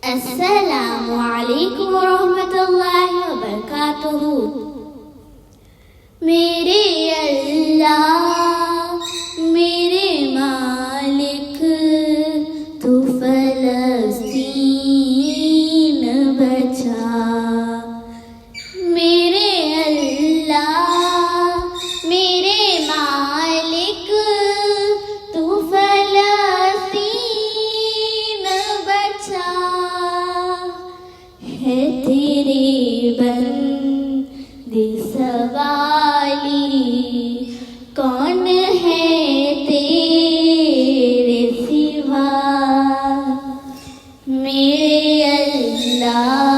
अस्सलामु अलैकुम रहमतुल्लाहि व बरकातुहू। मेरे अल्लाह मेरे मालिक तू फलस्तीन बचा। मेरे अल्लाह मेरे मालिक तू फलस्तीन बचा। है तेरे बंदे सवाली कौन है तेरे सिवा। मेरे अल्लाह